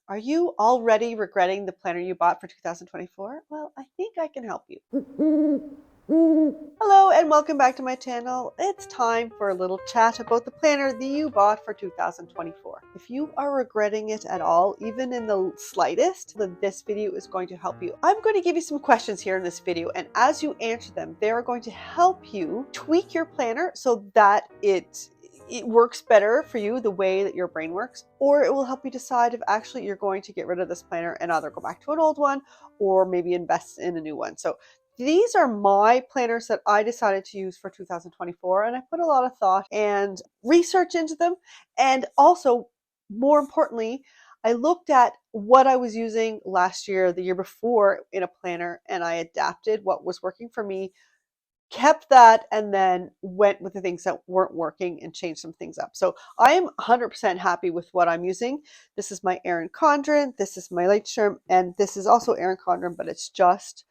Are you already regretting the planner you bought for 2024? Well, I think I can help you. Hello and welcome back to my channel. It's time for a little chat about the planner that you bought for 2024. If you are regretting it at all, even in the slightest, then this video is going to help you. I'm going to give you some questions here in this video, and as you answer them, they're going to help you tweak your planner so that it works better for you the way that your brain works, or it will help you decide if actually you're going to get rid of this planner and either go back to an old one or maybe invest in a new one. So these are my planners that I decided to use for 2024, and I put a lot of thought and research into them. And also, more importantly, I looked at what I was using last year, the year before in a planner, and I adapted what was working for me, kept that, and then went with the things that weren't working and changed some things up. So I am 100% happy with what I'm using. This is my Erin Condren, this is my Lightstrom, and this is also Erin Condren, but it's just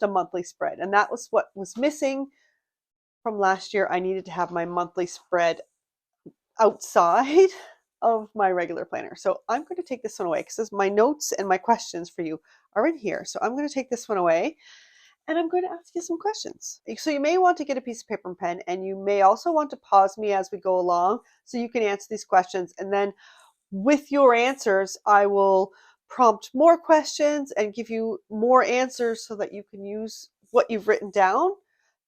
a monthly spread. And that was what was missing from last year. I needed to have my monthly spread outside of my regular planner. So I'm going to take this one away because my notes and my questions for you are in here. So I'm going to take this one away and I'm going to ask you some questions. So you may want to get a piece of paper and pen, and you may also want to pause me as we go along so you can answer these questions. And then with your answers, I will prompt more questions and give you more answers so that you can use what you've written down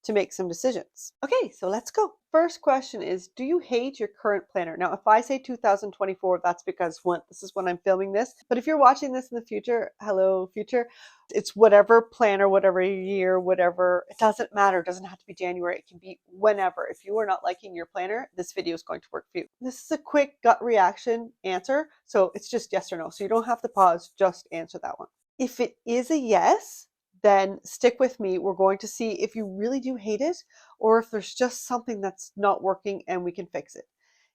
to make some decisions. Okay, so let's go. First question is, do you hate your current planner? Now, if I say 2024, that's because this is when I'm filming this. But if you're watching this in the future, hello future, it's whatever planner, whatever year, whatever, it doesn't matter. It doesn't have to be January. It can be whenever. If you are not liking your planner, this video is going to work for you. This is a quick gut reaction answer. So it's just yes or no. So you don't have to pause, just answer that one. If it is a yes, then stick with me. We're going to see if you really do hate it or if there's just something that's not working and we can fix it.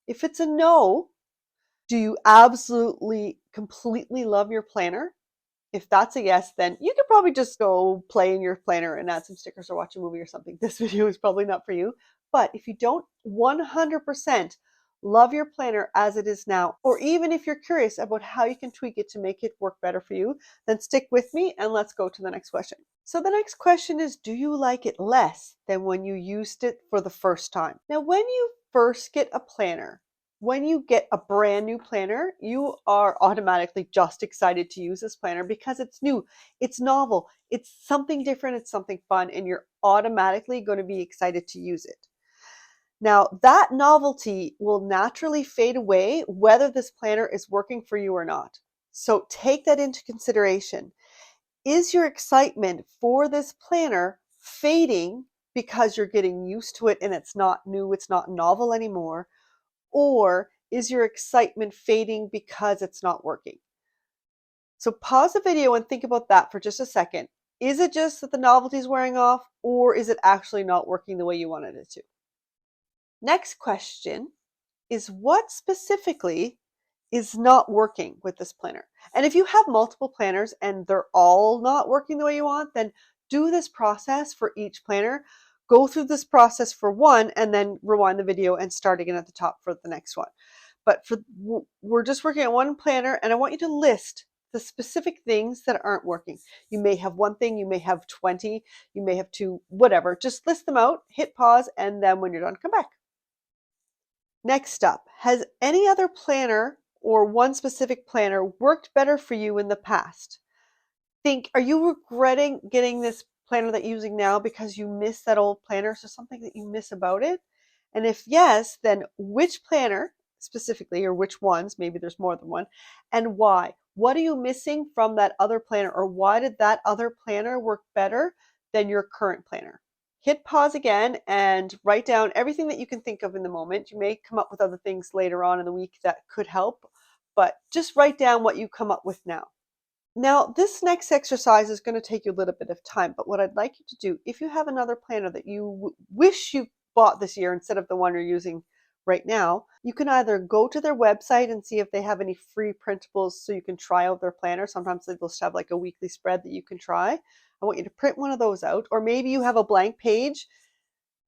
If it's a no, do you absolutely, completely love your planner? If that's a yes, then you could probably just go play in your planner and add some stickers or watch a movie or something. This video is probably not for you. But if you don't 100% love your planner as it is now, or even if you're curious about how you can tweak it to make it work better for you, then stick with me and let's go to the next question. So the next question is, do you like it less than when you used it for the first time? Now, when you first get a planner, when you get a brand new planner, you are automatically just excited to use this planner because it's new, it's novel, it's something different, it's something fun, and you're automatically going to be excited to use it. Now, that novelty will naturally fade away whether this planner is working for you or not. So take that into consideration. Is your excitement for this planner fading because you're getting used to it and it's not new, it's not novel anymore? Or is your excitement fading because it's not working? So pause the video and think about that for just a second. Is it just that the novelty is wearing off, or is it actually not working the way you wanted it to? Next question is, what specifically is not working with this planner? And if you have multiple planners and they're all not working the way you want, then do this process for each planner. Go through this process for one and then rewind the video and start again at the top for the next one. But we're just working on one planner, and I want you to list the specific things that aren't working. You may have one thing, you may have 20, you may have two, whatever. Just list them out, hit pause, and then when you're done, come back. Next up, has any other planner or one specific planner worked better for you in the past? Are you regretting getting this planner that you're using now because you miss that old planner? So something that you miss about it? And if yes, then which planner specifically, or which ones, maybe there's more than one, and why? What are you missing from that other planner, or why did that other planner work better than your current planner? Hit pause again and write down everything that you can think of in the moment. You may come up with other things later on in the week that could help, but just write down what you come up with now. Now, this next exercise is going to take you a little bit of time, but what I'd like you to do, if you have another planner that you wish you bought this year instead of the one you're using right now, you can either go to their website and see if they have any free printables so you can try out their planner. Sometimes they'll just have like a weekly spread that you can try. I want you to print one of those out, or maybe you have a blank page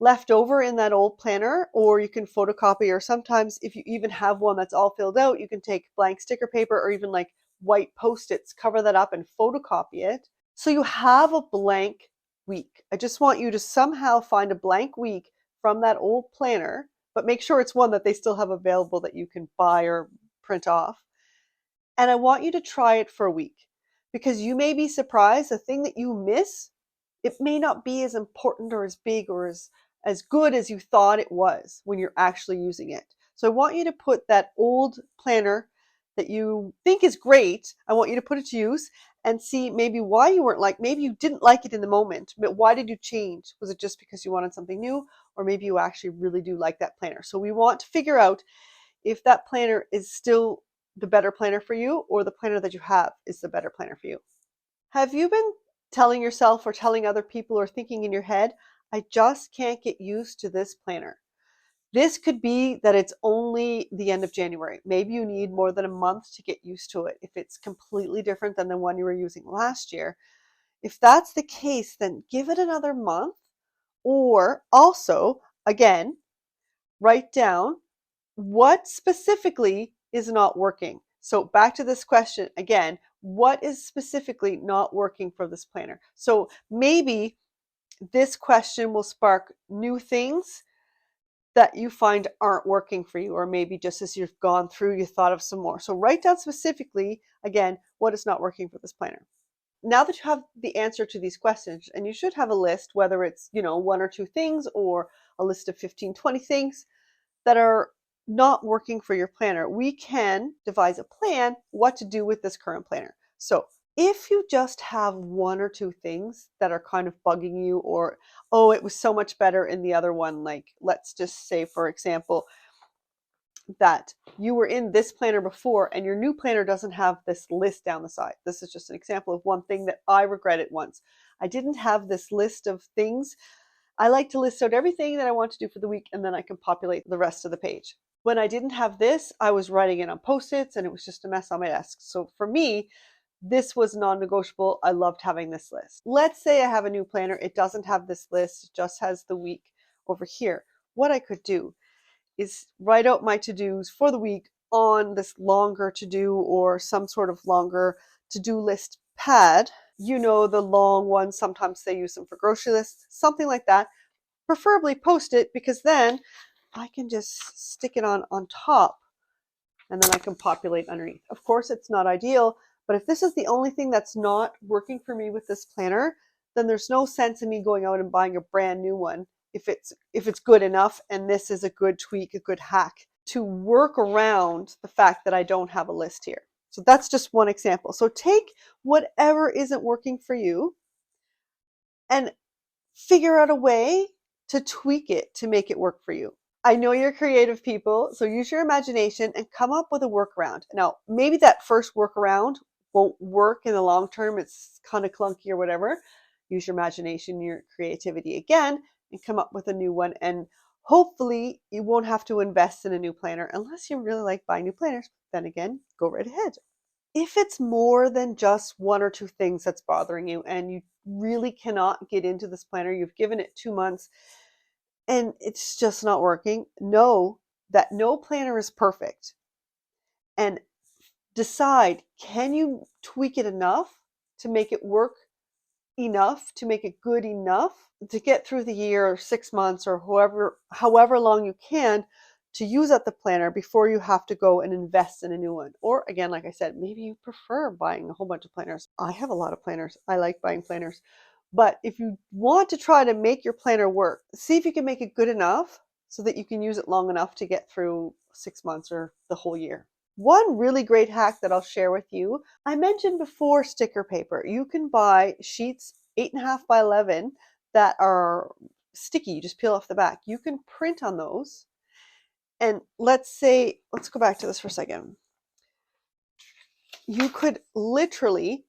left over in that old planner, or you can photocopy, or sometimes if you even have one that's all filled out, you can take blank sticker paper or even like white Post-its, cover that up and photocopy it. So you have a blank week. I just want you to somehow find a blank week from that old planner, but make sure it's one that they still have available that you can buy or print off. And I want you to try it for a week, because you may be surprised the thing that you miss, it may not be as important or as big or as good as you thought it was when you're actually using it. So I want you to put that old planner that you think is great, I want you to put it to use and see maybe why you weren't like, maybe you didn't like it in the moment, but why did you change? Was it just because you wanted something new, or maybe you actually really do like that planner? So we want to figure out if that planner is still the better planner for you, or the planner that you have is the better planner for you. Have you been telling yourself or telling other people or thinking in your head, I just can't get used to this planner? This could be that it's only the end of January. Maybe you need more than a month to get used to it if it's completely different than the one you were using last year. If that's the case, then give it another month, or also, again, write down what specifically is not working. So back to this question again, what is specifically not working for this planner? So maybe this question will spark new things that you find aren't working for you, or maybe just as you've gone through, you thought of some more. So write down specifically, again, what is not working for this planner. Now that you have the answer to these questions, and you should have a list, whether it's, one or two things or a list of 15, 20 things that are not working for your planner, we can devise a plan what to do with this current planner. So if you just have one or two things that are kind of bugging you, or, oh, it was so much better in the other one, like let's just say, for example, that you were in this planner before and your new planner doesn't have this list down the side. This is just an example of one thing that I regretted once. I didn't have this list of things. I like to list out everything that I want to do for the week, and then I can populate the rest of the page. When I didn't have this, I was writing it on Post-its and it was just a mess on my desk. So for me, this was non-negotiable. I loved having this list. Let's say I have a new planner. It doesn't have this list. It just has the week over here. What I could do is write out my to-dos for the week on this longer to-do or some sort of longer to-do list pad. The long ones, sometimes they use them for grocery lists, something like that. Preferably Post-it, because then I can just stick it on top and then I can populate underneath. Of course, it's not ideal, but if this is the only thing that's not working for me with this planner, then there's no sense in me going out and buying a brand new one if it's good enough, and this is a good tweak, a good hack to work around the fact that I don't have a list here. So that's just one example. So take whatever isn't working for you and figure out a way to tweak it to make it work for you. I know you're creative people, so use your imagination and come up with a workaround. Now, maybe that first workaround won't work in the long term. It's kind of clunky or whatever. Use your imagination, your creativity again, and come up with a new one. And hopefully you won't have to invest in a new planner unless you really like buying new planners. Then again, go right ahead. If it's more than just one or two things that's bothering you and you really cannot get into this planner, you've given it 2 months and it's just not working, know that no planner is perfect, and decide, can you tweak it enough to make it work enough, to make it good enough to get through the year or 6 months or however long you can to use at the planner before you have to go and invest in a new one. Or again, like I said, maybe you prefer buying a whole bunch of planners. I have a lot of planners. I like buying planners. But if you want to try to make your planner work, see if you can make it good enough so that you can use it long enough to get through 6 months or the whole year. One really great hack that I'll share with you, I mentioned before sticker paper. You can buy sheets 8.5 by 11 that are sticky. You just peel off the back. You can print on those. And let's go back to this for a second. You could literally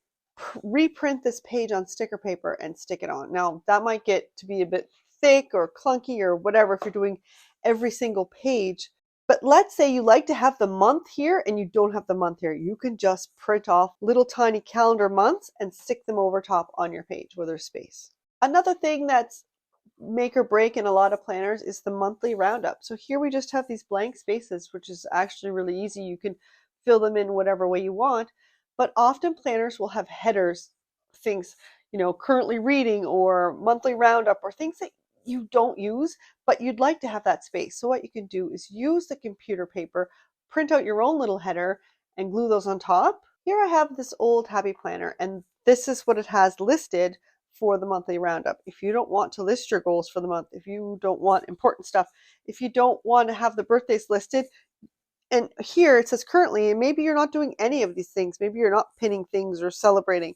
reprint this page on sticker paper and stick it on. Now, that might get to be a bit thick or clunky or whatever if you're doing every single page. But let's say you like to have the month here and you don't have the month here. You can just print off little tiny calendar months and stick them over top on your page where there's space. Another thing that's make or break in a lot of planners is the monthly roundup. So here we just have these blank spaces, which is actually really easy. You can fill them in whatever way you want, but often planners will have headers, things, currently reading or monthly roundup or things that you don't use, but you'd like to have that space. So what you can do is use the computer paper, print out your own little header and glue those on top. Here I have this old Happy Planner, and this is what it has listed for the monthly roundup. If you don't want to list your goals for the month, if you don't want important stuff, if you don't want to have the birthdays listed, and here it says currently, and maybe you're not doing any of these things, maybe you're not pinning things or celebrating,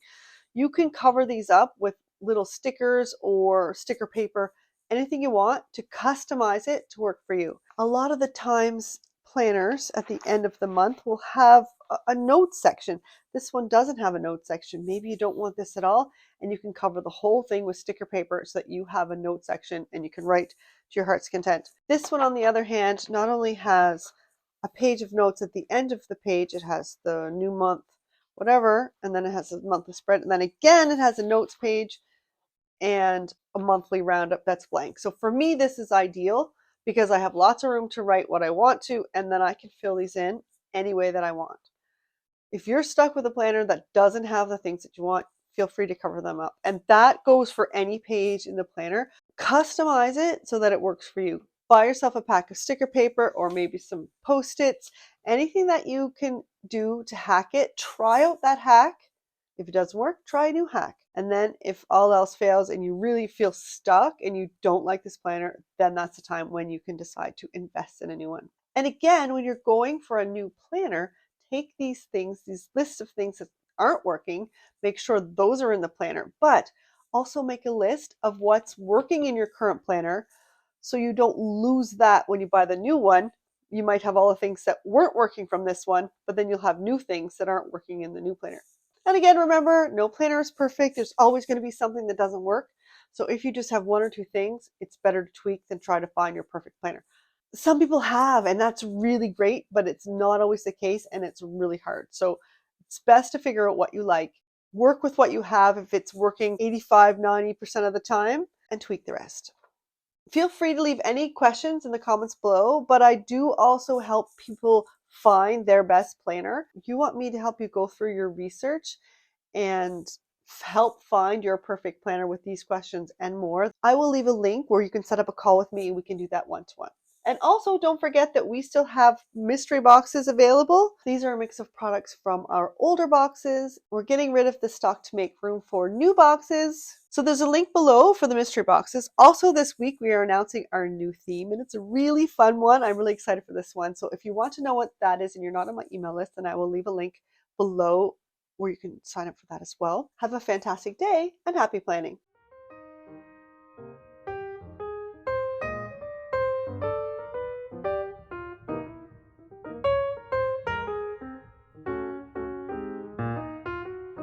you can cover these up with little stickers or sticker paper, anything you want to customize it to work for you. A lot of the times planners at the end of the month will have a notes section. This one doesn't have a notes section. Maybe you don't want this at all, and you can cover the whole thing with sticker paper so that you have a note section and you can write to your heart's content. This one, on the other hand, not only has a page of notes at the end of the page, it has the new month, whatever, and then it has a monthly spread, and then again it has a notes page and a monthly roundup that's blank. So for me, this is ideal because I have lots of room to write what I want to, and then I can fill these in any way that I want. If you're stuck with a planner that doesn't have the things that you want, feel free to cover them up. And that goes for any page in the planner. Customize it so that it works for you. Buy yourself a pack of sticker paper or maybe some Post-its, anything that you can do to hack it. Try out that hack. If it doesn't work, try a new hack. And then if all else fails and you really feel stuck and you don't like this planner, then that's the time when you can decide to invest in a new one. And again, when you're going for a new planner, take these things, these lists of things that aren't working, make sure those are in the planner, but also make a list of what's working in your current planner so you don't lose that when you buy the new one. You might have all the things that weren't working from this one, but then you'll have new things that aren't working in the new planner. And again, remember, no planner is perfect. There's always going to be something that doesn't work. So if you just have one or two things, it's better to tweak than try to find your perfect planner. Some people have, and that's really great, but it's not always the case, and it's really hard. So it's best to figure out what you like, work with what you have if it's working 85-90% of the time, and tweak the rest. Feel free to leave any questions in the comments below, but I do also help people find their best planner. If you want me to help you go through your research and help find your perfect planner with these questions and more, I will leave a link where you can set up a call with me and we can do that one-to-one. And also don't forget that we still have mystery boxes available. These are a mix of products from our older boxes. We're getting rid of the stock to make room for new boxes. So there's a link below for the mystery boxes. Also this week we are announcing our new theme, and it's a really fun one. I'm really excited for this one. So if you want to know what that is and you're not on my email list, then I will leave a link below where you can sign up for that as well. Have a fantastic day and happy planning.